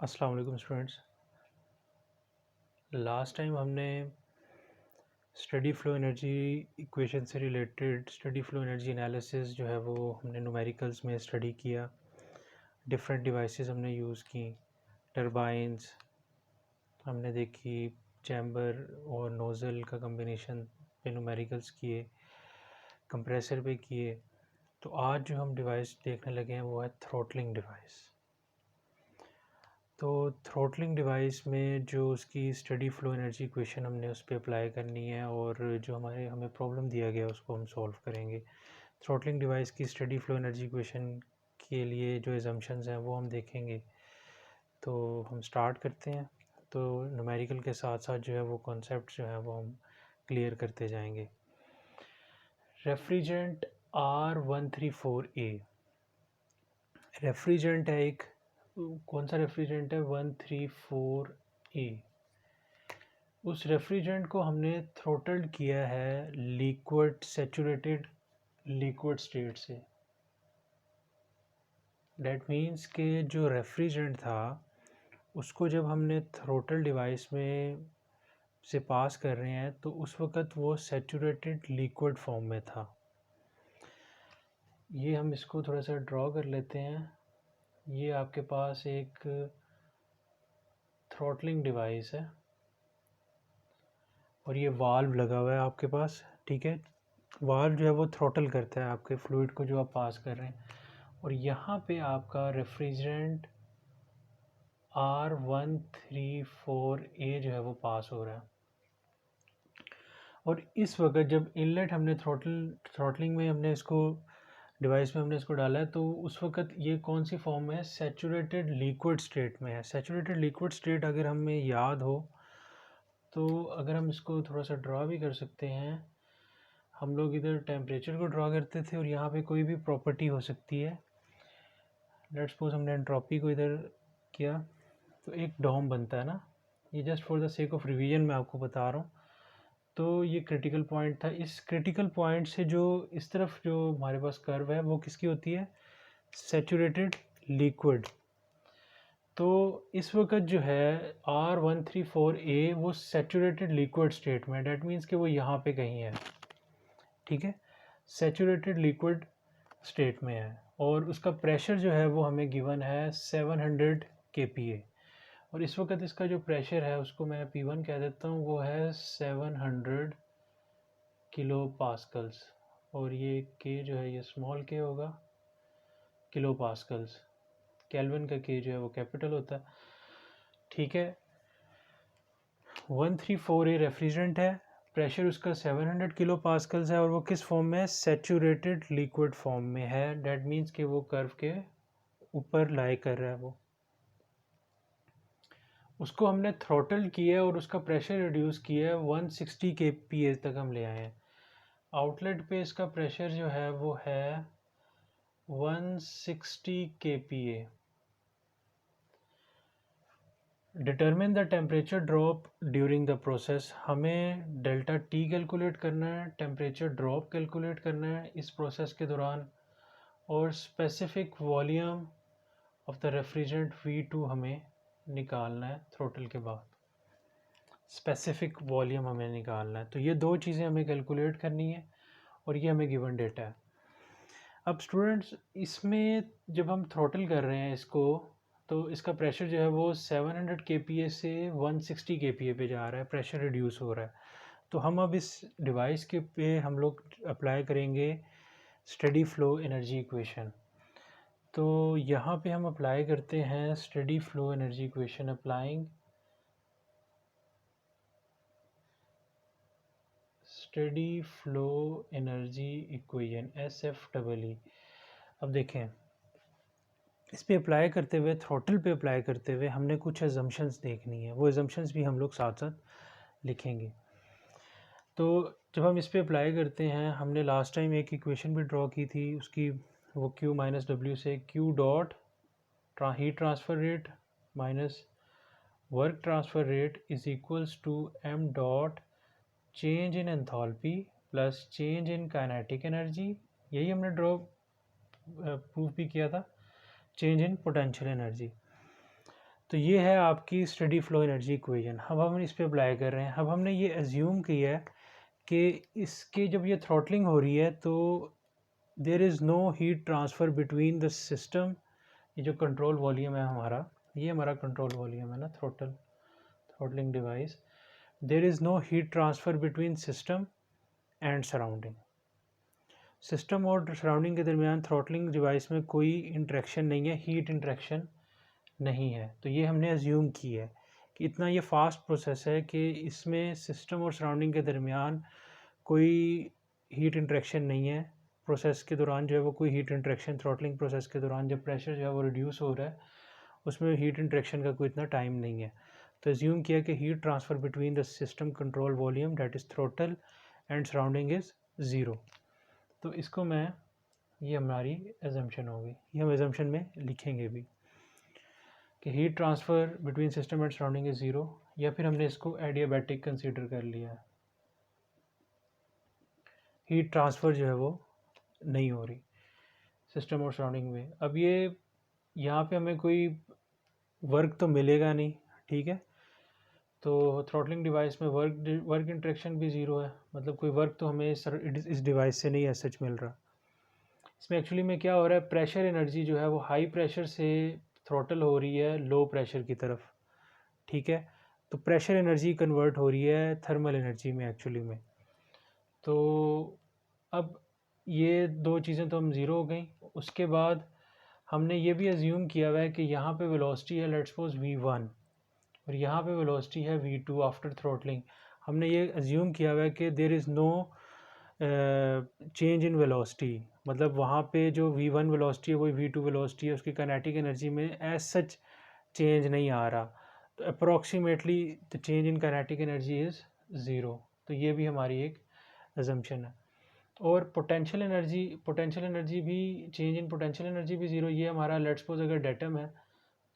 अस्सलाम वालेकुम students. Last time हमने स्टडी फ्लो एनर्जी इक्वेशन से related steady flow energy analysis जो है वो हमने न्यूमेरिकल्स में स्टडी किया। डिफरेंट डिवाइसेस हमने यूज़ की, टरबाइंस हमने देखी, चैम्बर और नोज़ल का कम्बिनेशन पे न्यूमेरिकल्स किए, कंप्रेसर पे किए। तो आज जो हम डिवाइस देखने लगे हैं वो है थ्रोटलिंग डिवाइस। तो थ्रोटलिंग डिवाइस में जो उसकी स्टडी फ्लो एनर्जी इक्वेशन हमने उस पर अप्लाई करनी है और जो हमें प्रॉब्लम दिया गया है उसको हम सॉल्व करेंगे। थ्रोटलिंग डिवाइस की स्टडी फ्लो एनर्जी इक्वेशन के लिए जो एजम्पशंस हैं वो हम देखेंगे। तो हम स्टार्ट करते हैं। तो न्यूमेरिकल के साथ साथ जो है वो कॉन्सेप्ट जो है वो हम क्लियर करते जाएंगे। रेफ्रिजरेंट R134A रेफ्रिजरेंट है एक, कौन सा रेफ्रिजरेंट है 134A। उस रेफ्रिजरेंट को हमने थ्रोटल्ड किया है लिक्विड सैचुरेटेड लिक्विड स्टेट से। डेट मीन्स के जो रेफ्रिजरेंट था उसको जब हमने थ्रोटल डिवाइस में से पास कर रहे हैं तो उस वक़्त वो सैचुरेटेड लिक्विड फॉर्म में था। ये हम इसको थोड़ा सा ड्रॉ कर लेते हैं। ये आपके पास एक थ्रोटलिंग डिवाइस है और ये वाल्व लगा हुआ है आपके पास, ठीक है। वाल्व जो है वो थ्रोटल करता है आपके फ्लूइड को जो आप पास कर रहे हैं, और यहाँ पे आपका रेफ्रिजरेंट R134A जो है वो पास हो रहा है। और इस वक्त जब इनलेट हमने थ्रोटलिंग में हमने इसको डिवाइस में हमने इसको डाला है तो उस वक्त ये कौन सी फॉर्म में है, सैचुरेटेड लिक्विड स्टेट में है। सैचुरेटेड लिक्विड स्टेट अगर हमें याद हो तो अगर हम इसको थोड़ा सा ड्रॉ भी कर सकते हैं, हम लोग इधर टेम्परेचर को ड्रॉ करते थे और यहाँ पे कोई भी प्रॉपर्टी हो सकती है। लेट्स सपोज हमने एंट्रोपी को इधर किया तो एक डोम बनता है ना। ये just for the sake of revision मैं आपको बता रहा हूँ। तो ये क्रिटिकल पॉइंट था। इस क्रिटिकल पॉइंट से जो इस तरफ जो हमारे पास कर्व है वो किसकी होती है, सैचुरेटेड लिक्विड। तो इस वक्त जो है R134A वो सैचुरेटेड लिक्विड स्टेट में, डेट मीन्स कि वो यहाँ पे कहीं है, ठीक है, सैचुरेटेड लिक्विड स्टेट में है। और उसका प्रेशर जो है वो हमें गिवन है 700 kPa। और इस वक्त इसका जो प्रेशर है उसको मैं P1 कह देता हूँ, वो है 700 किलो पास्कल्स। और ये K जो है ये स्मॉल k होगा, किलो पास्कल्स। केल्विन का K जो है वो कैपिटल होता है, ठीक है। 134A रेफ्रिजरेंट है, प्रेशर उसका 700 किलो पास्कल्स है और वो किस फॉर्म में है, सैचुरेटेड लिक्विड फॉर्म में है। डेट मीन्स कि वो कर्व के ऊपर लाई कर रहा है। वो उसको हमने थ्रोटल किया और उसका प्रेशर रिड्यूस किया है 160 kPa तक हम ले आए हैं। आउटलेट पे इसका प्रेशर जो है वो है 160 kPa। Determine the temperature drop during the process. हमें डेल्टा टी कैलकुलेट करना है, टेम्परेचर ड्रॉप कैलकुलेट करना है इस प्रोसेस के दौरान, और specific volume of the refrigerant V2 हमें निकालना है थ्रोटल के बाद। स्पेसिफिक वॉल्यूम हमें निकालना है। तो ये दो चीज़ें हमें कैलकुलेट करनी है और ये हमें गिवन डेटा है। अब स्टूडेंट्स इसमें जब हम थ्रोटल कर रहे हैं इसको, तो इसका प्रेशर जो है वो 700 kPa से 160 kPa पे जा रहा है, प्रेशर रिड्यूस हो रहा है। तो हम अब इस डिवाइस के पे हम लोग अप्लाई करेंगे स्टडी फ्लो एनर्जी इक्वेशन। तो यहाँ पे हम अप्लाई करते हैं steady flow energy equation, applying steady flow energy equation SFEE। अब देखें, इस पे अप्लाई करते हुए, थ्रोटल पे अप्लाई करते हुए हमने कुछ एजम्पशंस देखनी है, वो एजम्पशंस भी हम लोग साथ साथ लिखेंगे। तो जब हम इस पे अप्लाई करते हैं, हमने लास्ट टाइम एक इक्वेशन भी ड्रॉ की थी उसकी, वो Q माइनस डब्ल्यू से Q dot heat transfer rate minus work transfer rate is equals to M dot change in enthalpy plus change in kinetic energy. यही हमने ड्रॉ प्रूफ भी किया था, चेंज इन पोटेंशियल एनर्जी। तो ये है आपकी स्टेडी फ्लो एनर्जी इक्वेशन। अब हम इस पे अप्लाई कर रहे हैं। अब हमने ये एज्यूम किया है कि इसके जब ये थ्रॉटलिंग हो रही है तो there is no heat transfer between the system. ये जो कंट्रोल वॉल्यूम है हमारा, ये हमारा कंट्रोल वॉल्यूम है ना, throttling device. There is no heat transfer between system and surrounding. System और सराउंडिंग के दरमियान थ्रॉटलिंग डिवाइस में कोई इंटरेक्शन नहीं है, हीट इंटरेक्शन नहीं है। तो ये हमने एज्यूम की है कि इतना ये फास्ट प्रोसेस है कि इसमें सिस्टम और सराउंडिंग के दरमियान कोई हीट इंटरेक्शन नहीं है। प्रोसेस के दौरान जो है वो कोई हीट इंटरेक्शन, थ्रॉटलिंग प्रोसेस के दौरान जब प्रेशर जो है वो रिड्यूस हो रहा है, उसमें हीट इंटरेक्शन का कोई इतना टाइम नहीं है। तो एज्यूम किया कि heat transfer between the system control volume that is throttle and surrounding is zero. तो इसको मैं, ये हमारी एजम्पशन होगी, ये हम एजम्पशन में लिखेंगे भी कि heat transfer between system and surrounding is zero, या फिर हमने इसको एडियाबैटिक कंसीडर कर लिया है। हीट ट्रांसफ़र जो है वो नहीं हो रही सिस्टम और सराउंडिंग में। अब ये यहाँ पे हमें कोई वर्क तो मिलेगा नहीं, ठीक है। तो थ्रॉटलिंग डिवाइस में वर्क इंटरेक्शन भी ज़ीरो है, मतलब कोई वर्क तो हमें इस डिवाइस से नहीं एज सच मिल रहा। इसमें एक्चुअली में क्या हो रहा है, प्रेशर एनर्जी जो है वो हाई प्रेशर से थ्रॉटल हो रही है लो प्रेशर की तरफ, ठीक है। तो प्रेशर एनर्जी कन्वर्ट हो रही है थर्मल एनर्जी में एक्चुअली में। तो अब ये दो चीज़ें तो हम ज़ीरो हो गई। उसके बाद हमने ये भी एज्यूम किया हुआ है कि यहाँ पे वेलोसिटी है लेट्स सपोज v1 और यहाँ पे वेलोसिटी है v2 आफ्टर थ्रॉटलिंग। हमने ये एज्यूम किया हुआ है कि there is no change in velocity, मतलब वहाँ पे जो v1 वेलोसिटी है वही v2 वेलोसिटी है, उसकी काइनेटिक एनर्जी में एज सच चेंज नहीं आ रहा। तो approximately the change in kinetic energy is zero. तो ये भी हमारी एक एजम्पशन है। और पोटेंशियल एनर्जी भी, चेंज इन पोटेंशियल एनर्जी भी ज़ीरो। ये हमारा लेट्स सपोज अगर डेटम है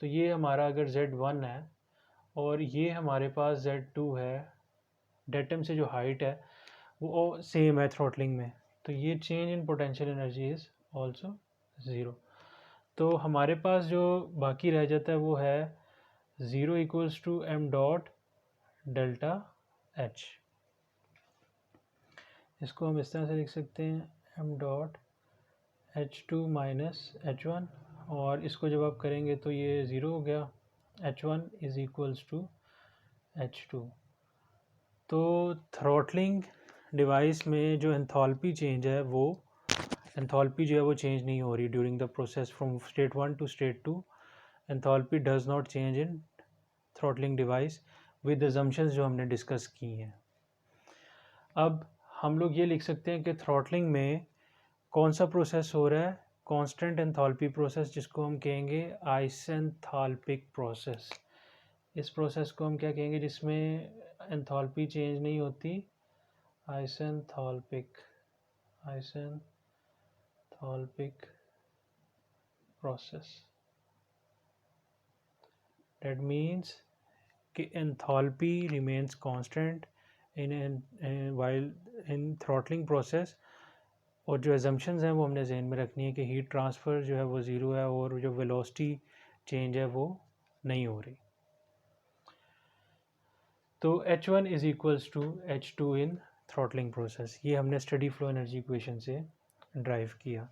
तो ये हमारा अगर Z1 है और ये हमारे पास Z2 है, डेटम से जो हाइट है वो सेम है थ्रॉटलिंग में, तो ये change in potential energy is also zero. तो हमारे पास जो बाकी रह जाता है वो है zero equals to m dot delta h। इसको हम इस तरह से लिख सकते हैं m dot h2 minus h1, और इसको जब आप करेंगे तो ये ज़ीरो हो गया, h1 is equals to h2। तो थ्रॉटलिंग डिवाइस में जो एंथैल्पी चेंज है वो, एंथैल्पी जो है वो चेंज नहीं हो रही during the process from state 1 to state 2। Enthalpy does not change in throttling device with assumptions जो हमने डिस्कस की हैं। अब हम लोग ये लिख सकते हैं कि थ्रॉटलिंग में कौन सा प्रोसेस हो रहा है, कांस्टेंट एंथैल्पी प्रोसेस, जिसको हम कहेंगे आइसेंथाल्पिक प्रोसेस। इस प्रोसेस को हम क्या कहेंगे, जिसमें एंथैल्पी चेंज नहीं होती, आइसेंथाल्पिक प्रोसेस। दैट मीन्स कि enthalpy remains constant while in throttling process. और जो एजम्पशंस हैं वो हमने जहन में रखनी है कि हीट ट्रांसफ़र जो है वो ज़ीरो है और जो वेलोसिटी चेंज है वो नहीं हो रही। तो H1 is equals to H2 in throttling process. ये हमने स्टेडी फ्लो एनर्जी इक्वेशन से ड्राइव किया।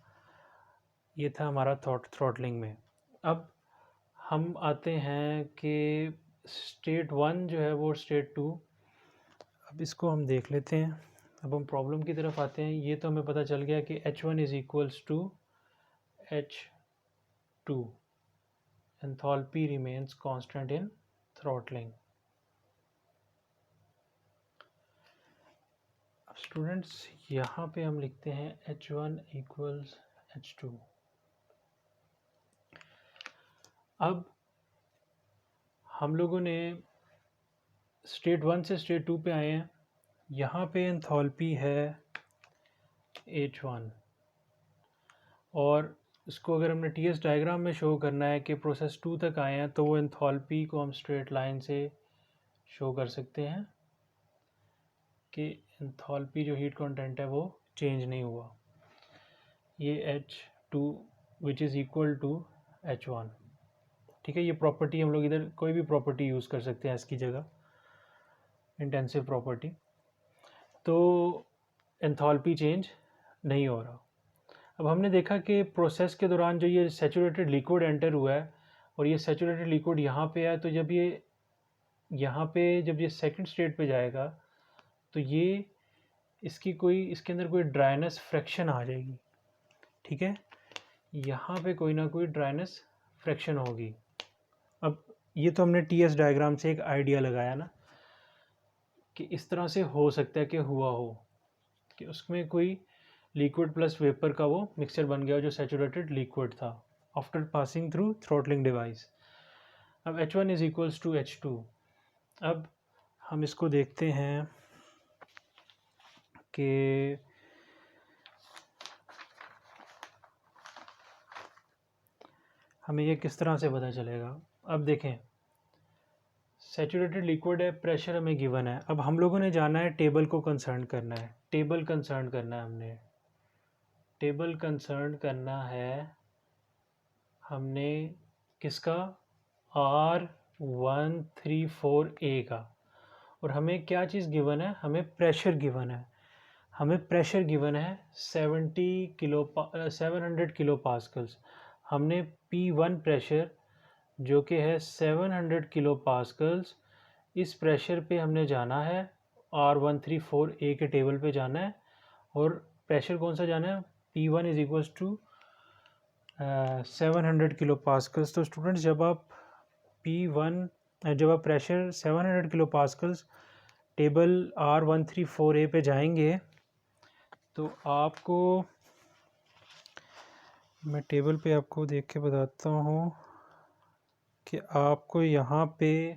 ये था हमारा थ्रॉटलिंग में। अब हम आते हैं कि स्टेट 1 जो है वो स्टेट 2, अब इसको हम देख लेते हैं। अब हम प्रॉब्लम की तरफ आते हैं। ये तो हमें पता चल गया कि H1 is equals to H2, enthalpy remains constant in throttling. अब स्टूडेंट्स यहाँ पे हम लिखते हैं H1 इक्वल्स H2। अब हम लोगों ने स्टेट 1 से स्टेट 2 पे आए हैं। यहाँ पे एंथैल्पी है H1, और इसको अगर हमने TS डायग्राम में शो करना है कि प्रोसेस 2 तक आए हैं तो वो एंथैल्पी को हम स्ट्रेट लाइन से शो कर सकते हैं कि एंथैल्पी जो हीट कंटेंट है वो चेंज नहीं हुआ। ये H2 which is equal to H1, ठीक है। ये प्रॉपर्टी हम लोग इधर कोई भी प्रॉपर्टी यूज़ कर सकते हैं इसकी जगह, इंटेंसिव प्रॉपर्टी। तो एंथैल्पी चेंज नहीं हो रहा। अब हमने देखा कि प्रोसेस के दौरान जो ये सैचुरेटेड लिक्विड एंटर हुआ है और ये सैचुरेटेड लिक्विड यहाँ पे है, तो जब ये यहाँ पे जब ये सेकंड स्टेट पे जाएगा तो ये इसके अंदर कोई ड्राइनेस फ्रैक्शन आ जाएगी, ठीक है। यहाँ पे कोई ना कोई ड्राइनेस फ्रैक्शन होगी। अब ये तो हमने टीएस डायग्राम से एक आइडिया लगाया ना कि इस तरह से हो सकता है कि हुआ हो कि उसमें कोई लिक्विड प्लस वेपर का वो मिक्सचर बन गया जो सैचुरेटेड लिक्विड था after passing through throttling device. अब H1 is equals to H2। अब हम इसको देखते हैं कि हमें ये किस तरह से पता चलेगा। अब देखें, सैचुरेटेड लिक्विड है, प्रेशर हमें गिवन है। अब हम लोगों ने जाना है टेबल को कंसर्न करना है, टेबल कंसर्न करना है, हमने टेबल कंसर्न करना है हमने किसका, R134A का। और हमें क्या चीज़ गिवन है, हमें प्रेशर गिवन है। हमें प्रेशर गिवन है 700 किलो पास्कल्स। हमने P1 प्रेशर जो कि है 700 किलो पास्कल्स, इस प्रेशर पे हमने जाना है, R134A के टेबल पे जाना है। और प्रेशर कौन सा जाना है, P1 is equals to 700 kilo pascals. तो स्टूडेंट्स जब आप pressure 700 kilo Pascal's table R134A पे जाएंगे तो आपको, मैं टेबल पे आपको देख के बताता हूँ कि आपको यहाँ पे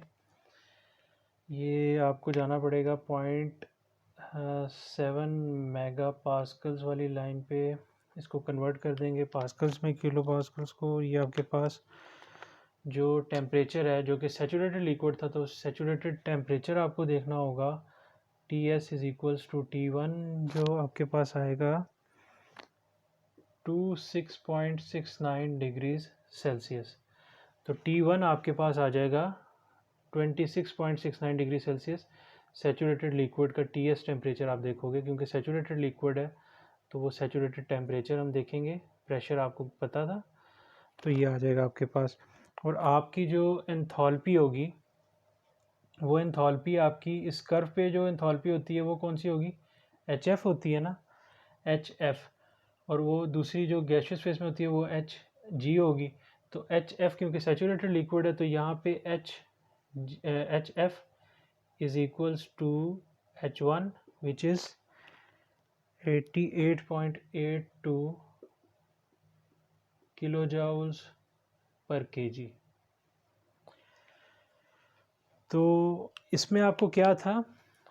ये आपको जाना पड़ेगा 0.7 मेगा पास्कल्स वाली लाइन पे। इसको कन्वर्ट कर देंगे पास्कल्स में, किलो पास्कल्स को। ये आपके पास जो टेम्परेचर है जो कि सैचुरेटेड लिक्विड था, तो सैचुरेटेड टेम्परेचर आपको देखना होगा, TS is equals to T1 जो आपके पास आएगा 26.69 डिग्रीज सेल्सियस। तो T1 आपके पास आ जाएगा 26.69 डिग्री सेल्सियस। सैचुरेटेड लिक्विड का TS टेम्परेचर आप देखोगे, क्योंकि सैचुरेटेड लिक्विड है तो वो सैचुरेटेड टेम्परेचर हम देखेंगे। प्रेशर आपको पता था तो ये आ जाएगा आपके पास। और आपकी जो एंथैल्पी होगी, वो एंथैल्पी आपकी इस कर्व पे जो एंथैल्पी होती है वो कौन सी होगी, HF होती है ना, HF। और वो दूसरी जो गैसियस फेस में होती है वो HG होगी। तो HF क्योंकि सैचुरेटेड लिक्विड है तो यहाँ पे HF is equals to H1 which is 88.82 kilojoules per kg। तो इसमें आपको क्या था,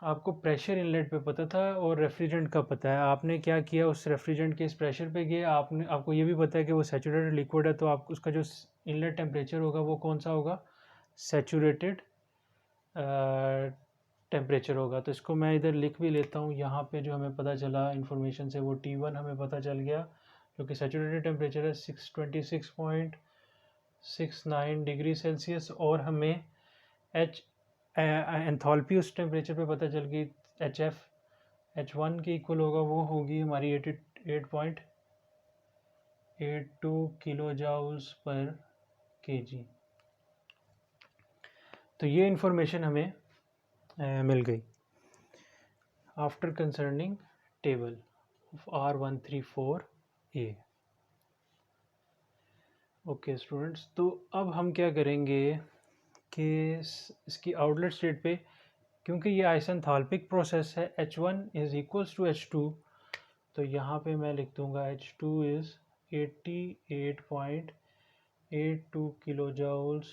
आपको प्रेशर इनलेट पे पता था और रेफ्रिजरेंट का पता है। आपने क्या किया, उस रेफ्रिजरेंट के इस प्रेशर पे गए, आपको ये भी पता है कि वो सैचुरेटेड लिक्विड है, तो आप उसका जो इनलेट टेम्परेचर होगा वो कौन सा होगा, सैचुरेटेड टेम्परेचर होगा। तो इसको मैं इधर लिख भी लेता हूँ। यहाँ पे जो हमें पता चला इन्फॉर्मेशन से, वो T1 हमें पता चल गया जो कि सैचुरेटेड टेम्परेचर है 26.69 डिग्री सेल्सियस। और हमें एंथैल्पी उस टेम्परेचर पे पता चल गई, HF H1 के इक्वल होगा, वो होगी हमारी 88.82 किलो जाउल्स पर kg। तो ये इन्फॉर्मेशन हमें मिल गई after concerning table R134A। Okay students, तो अब हम क्या करेंगे कि इसकी आउटलेट स्टेट पे, क्योंकि ये आइसेंथाल्पिक प्रोसेस है, H1 is equals to H2, तो यहाँ पे मैं लिख दूंगा H2 इज 88.82 किलो जाउल्स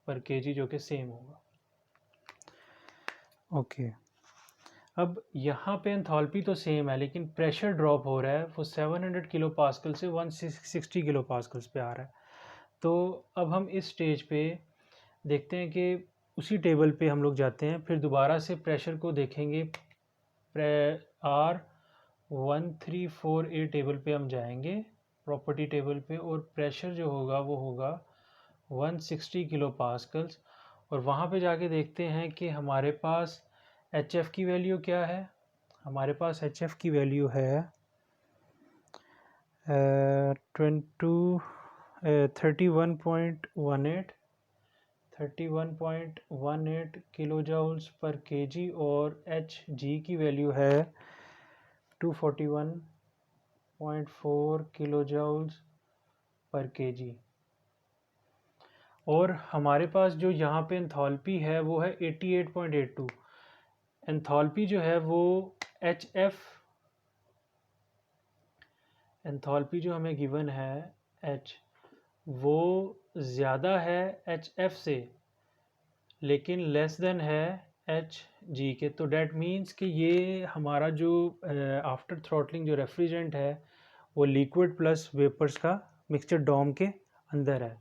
पर kg जो कि सेम होगा। ओके अब यहाँ पे एंथैल्पी तो सेम है लेकिन प्रेशर ड्रॉप हो रहा है, वो 700 किलो पास्कल से 160 किलो पास्कल्स पे आ रहा है। तो अब हम इस स्टेज पे देखते हैं कि उसी टेबल पे हम लोग जाते हैं, फिर दोबारा से प्रेशर को देखेंगे। R134A टेबल पे हम जाएंगे, प्रॉपर्टी टेबल पे, और प्रेशर जो होगा वो होगा 160 किलो पास्कल्स। और वहाँ पे जाके देखते हैं कि हमारे पास एच एफ की वैल्यू क्या है। हमारे पास एच एफ की वैल्यू है 31.18 किलो जूल्स पर केजी और एच जी की वैल्यू है 241.4 किलो जूल्स पर केजी। और हमारे पास जो यहाँ पे एंथैल्पी है वो है 88.82। एंथैल्पी जो है वो एच एफ, एंथैल्पी जो हमें गिवन है एच, वो ज़्यादा है एच एफ से लेकिन लेस देन है एच जी के। तो डैट मीन्स कि ये हमारा जो आफ्टर थ्रॉटलिंग जो रेफ्रिजरेंट है वो लिक्विड प्लस वेपर्स का मिक्सचर डोम के अंदर है।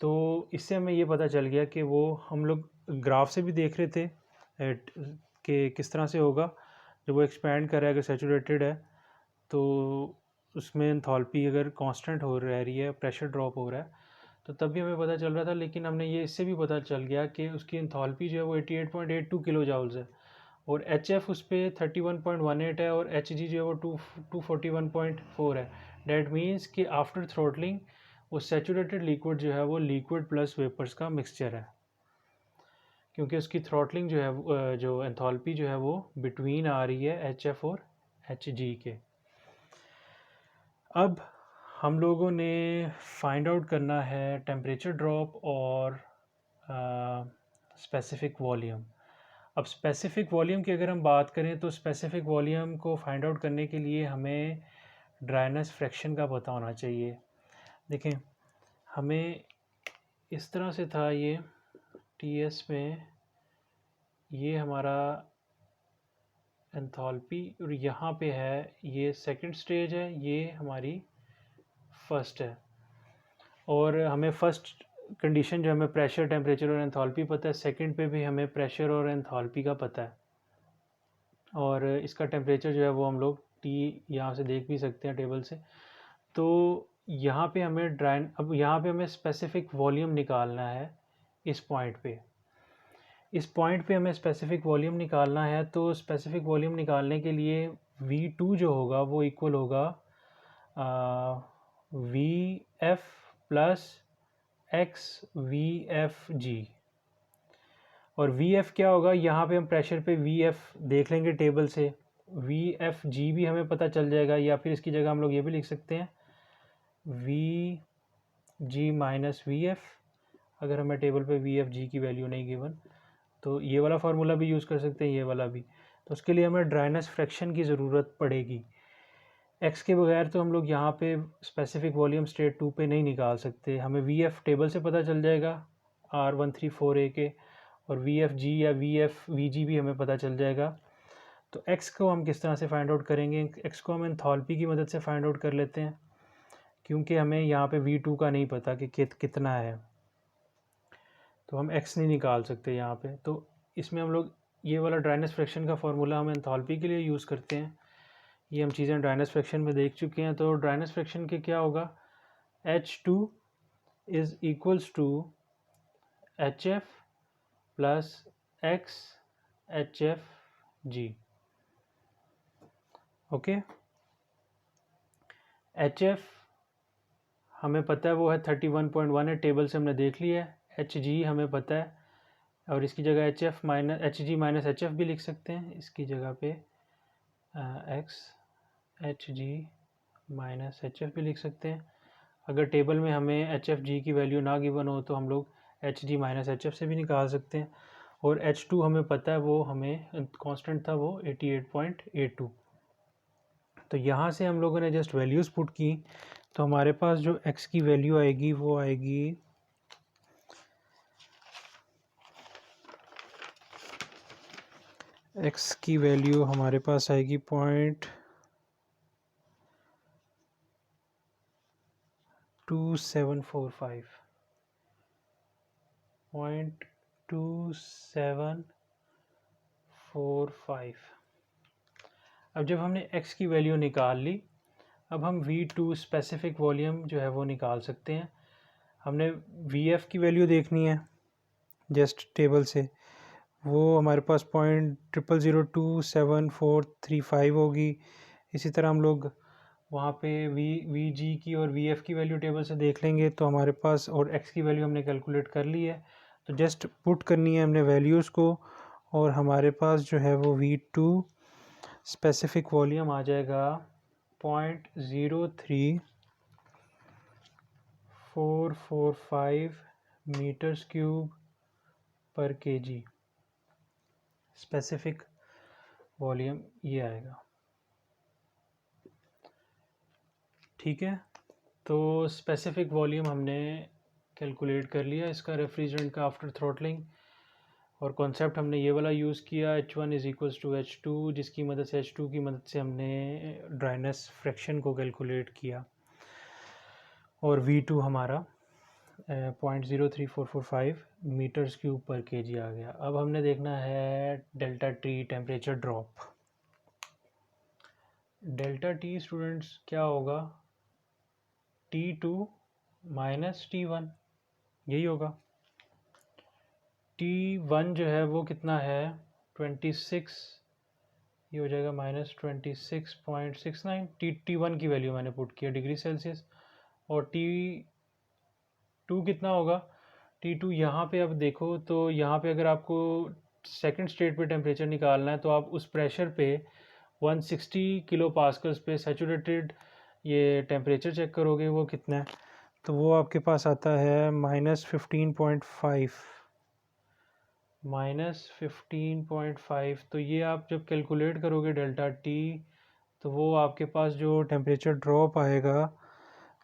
तो इससे हमें ये पता चल गया कि वो हम लोग ग्राफ से भी देख रहे थे कि किस तरह से होगा जब वो एक्सपैंड कर रहा है, अगर सैचुरेटेड है तो उसमें एंथैल्पी अगर कांस्टेंट हो रही है, प्रेशर ड्रॉप हो रहा है, तो तब भी हमें पता चल रहा था। लेकिन हमने ये इससे भी पता चल गया कि उसकी एंथैल्पी जो है वो 88.82 किलो जूल्स है और एच एफ उस पर 31.18 है और एच जी जो है वो 241.4 है। डैट मीन्स कि आफ्टर थ्रॉटलिंग वो सैचुरेटेड लिक्विड जो है वो लिक्विड प्लस वेपर्स का मिक्सचर है, क्योंकि उसकी थ्रॉटलिंग जो है जो एंथैल्पी जो है वो बिटवीन आ रही है एच एफ और एच जी के। अब हम लोगों ने फाइंड आउट करना है टेम्परेचर ड्रॉप और स्पेसिफिक वॉल्यूम। अब स्पेसिफिक वॉल्यूम की अगर हम बात करें तो स्पेसिफिक वॉल्यूम को फाइंड आउट करने के लिए हमें ड्राइनेस फ्रैक्शन का पता होना चाहिए। देखें, हमें इस तरह से था ये टी एस में, ये हमारा एंथैल्पी और यहाँ पे है ये सेकंड स्टेज है, ये हमारी फर्स्ट है। और हमें फर्स्ट कंडीशन जो हमें प्रेशर, टेम्परेचर और एंथैल्पी पता है, सेकंड पे भी हमें प्रेशर और एंथैल्पी का पता है। और इसका टेम्परेचर जो है वो हम लोग टी यहाँ से देख भी सकते हैं टेबल से। तो यहाँ पे हमें अब यहाँ पे हमें स्पेसिफिक वॉल्यूम निकालना है इस पॉइंट पे। इस पॉइंट पे हमें स्पेसिफिक वॉल्यूम निकालना है। तो स्पेसिफिक वॉल्यूम निकालने के लिए V2 जो होगा वो इक्वल होगा VF प्लस एक्स VFG। और VF क्या होगा, यहाँ पे हम प्रेशर पे VF देख लेंगे टेबल से, VFG भी हमें पता चल जाएगा, या फिर इसकी जगह हम लोग ये भी लिख सकते हैं VG माइनस VF। अगर हमें टेबल पे VFG की वैल्यू नहीं गिवन तो ये वाला फार्मूला भी यूज़ कर सकते हैं, ये वाला भी। तो उसके लिए हमें ड्राइनेस फ्रैक्शन की ज़रूरत पड़ेगी। एक्स के बगैर तो हम लोग यहाँ पे स्पेसिफिक वॉल्यूम स्टेट 2 पे नहीं निकाल सकते। हमें VF टेबल से पता चल जाएगा R134A के, और VFG या VG भी हमें पता चल जाएगा। तो एक्स को हम किस तरह से फाइंड आउट करेंगे, एक्स को हम एंथैल्पी की मदद से फाइंड आउट कर लेते हैं, क्योंकि हमें यहाँ पे V2 का नहीं पता कि कितना है, तो हम एक्स नहीं निकाल सकते यहाँ पे। तो इसमें हम लोग ये वाला ड्राइनेस फ्रैक्शन का फार्मूला हम एंथैल्पी के लिए यूज़ करते हैं। ये हम चीज़ें ड्राइनेस फ्रैक्शन में देख चुके हैं। तो ड्राइनेस फ्रैक्शन के क्या होगा, H2 is equals to HF plus X HFG। ओके, HF हमें पता है वो है 31.1 है, टेबल से हमने देख लिया है। HG हमें पता है, और इसकी जगह HF minus HG minus HF भी लिख सकते हैं। इसकी जगह पे एक्स HG माइनस HF भी लिख सकते हैं। अगर टेबल में हमें HFG की वैल्यू ना गिवन हो तो हम लोग HG माइनस HF से भी निकाल सकते हैं। और H2 हमें पता है, वो हमें कांस्टेंट था वो 88.82। तो यहाँ से हम लोगों ने जस्ट वैल्यूज़ पुट की, तो हमारे पास जो x की वैल्यू आएगी वो आएगी x की वैल्यू हमारे पास आएगी 0.2745। अब जब हमने x की वैल्यू निकाल ली, अब हम V2 स्पेसिफिक वॉल्यूम जो है वो निकाल सकते हैं। हमने वी एफ की वैल्यू देखनी है जस्ट टेबल से, वो हमारे पास 0.00027435 होगी। इसी तरह हम लोग वहाँ पे वी जी की और वी एफ की वैल्यू टेबल से देख लेंगे तो हमारे पास, और एक्स की वैल्यू हमने कैलकुलेट कर ली है, तो जस्ट पुट करनी है हमने वैल्यूज़ को, और हमारे पास जो है वो V2 स्पेसिफिक वॉल्यूम आ जाएगा 0.03445 मीटर्स क्यूब पर केजी। स्पेसिफिक वॉल्यूम ये आएगा, ठीक है। तो स्पेसिफिक वॉल्यूम हमने कैलकुलेट कर लिया इसका रेफ्रिजरेंट का आफ्टर थ्रॉटलिंग, और कॉन्सेप्ट हमने ये वाला यूज़ किया H1 is equals to H2, जिसकी मदद से H2 की मदद से हमने ड्राइनेस फ्रैक्शन को कैलकुलेट किया, और V2 हमारा 0.03445 मीटर्स क्यूब पर केजी आ गया। अब हमने देखना है delta T temperature drop. Delta T students क्या होगा, T2 माइनस T1, यही होगा। T1 जो है वो कितना है 26, ये हो जाएगा -26.69। T1 की वैल्यू मैंने पुट किया डिग्री सेल्सियस, और T2 कितना होगा, T2 यहाँ पे अब देखो तो यहाँ पे अगर आपको सेकंड स्टेट पे टेम्परेचर निकालना है तो आप उस प्रेशर पे 160 किलो पास्कल्स पे सैचुरेटेड ये टेम्परेचर चेक करोगे वो कितना है, तो वो आपके पास आता है -15.5। तो ये आप जब कैलकुलेट करोगे डेल्टा टी, तो वो आपके पास जो टेम्परेचर ड्रॉप आएगा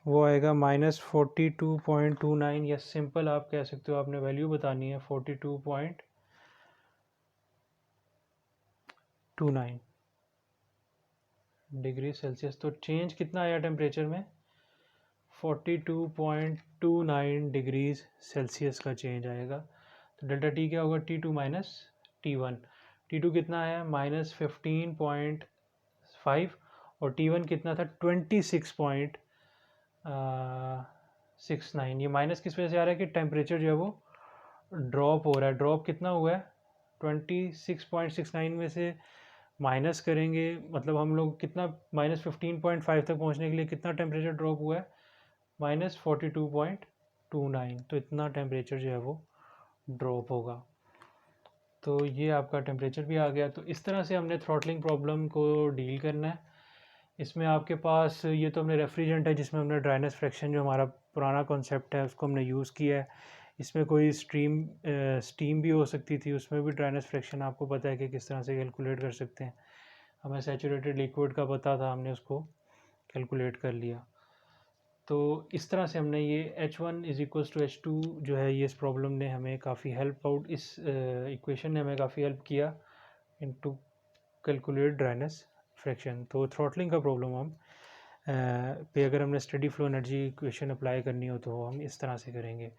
वो आएगा -42.29, या सिंपल आप कह सकते हो, आपने वैल्यू बतानी है 42.29 डिग्री सेल्सियस। तो चेंज कितना आया टेम्परेचर में, 42.29 डिग्रीज सेल्सियस का चेंज आएगा। तो डेल्टा टी क्या होगा, T2 माइनस T1। T2 कितना है -15.5, और T1 कितना था 26.69। ये माइनस किस वजह से आ रहा है कि टेम्परेचर जो है वो ड्रॉप हो रहा है। ड्रॉप कितना हुआ है 26.69 में से माइनस करेंगे, मतलब हम लोग कितना -15.5 तक पहुंचने के लिए कितना टेम्परेचर ड्रॉप हुआ है, -42.29। तो इतना टेम्परेचर जो है वो ड्रॉप होगा। तो ये आपका टेम्परेचर भी आ गया। तो इस तरह से हमने थ्रॉटलिंग प्रॉब्लम को डील करना है। इसमें आपके पास ये तो हमने रेफ्रिजरेंट है जिसमें हमने ड्राइनेस फ्रैक्शन जो हमारा पुराना कॉन्सेप्ट है उसको हमने यूज़ किया है। इसमें कोई स्टीम भी हो सकती थी, उसमें भी ड्राइनेस फ्रैक्शन आपको पता है कि किस तरह से कैलकुलेट कर सकते हैं। हमें सैचुरेटेड लिक्विड का पता था, हमने उसको कैलकुलेट कर लिया। तो इस तरह से हमने ये H1 is equals to H2 जो है, ये इस प्रॉब्लम ने हमें काफ़ी हेल्प आउट, इस इक्वेशन ने हमें काफ़ी हेल्प किया इन टू कैलकुलेट ड्राइनेस फ्रैक्शन। तो थ्रॉटलिंग का प्रॉब्लम हम पे अगर हमने steady flow energy equation apply करनी हो तो हम इस तरह से करेंगे।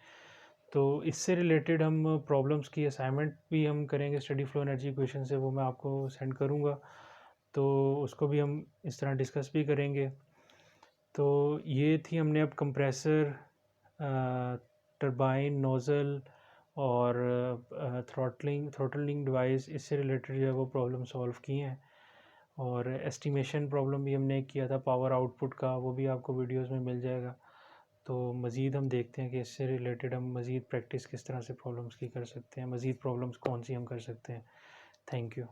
तो इससे रिलेटेड हम प्रॉब्लम्स की असाइनमेंट भी हम करेंगे स्टडी फ्लो एनर्जी इक्वेशन से, वो मैं आपको सेंड करूँगा, तो उसको भी हम इस तरह डिस्कस भी करेंगे। तो ये थी, हमने अब कंप्रेसर, टरबाइन, नोज़ल और थ्रॉटलिंग डिवाइस, इससे रिलेटेड जो है वो प्रॉब्लम सॉल्व की हैं। और एस्टिमेशन प्रॉब्लम भी हमने किया था पावर आउटपुट का, वो भी आपको वीडियोस में मिल जाएगा। तो मज़ीद हम देखते हैं कि इससे रिलेटेड हम मज़ीद प्रैक्टिस किस तरह से प्रॉब्लम्स की कर सकते हैं, मज़ीद प्रॉब्लम्स कौन सी हम कर सकते हैं। Thank you.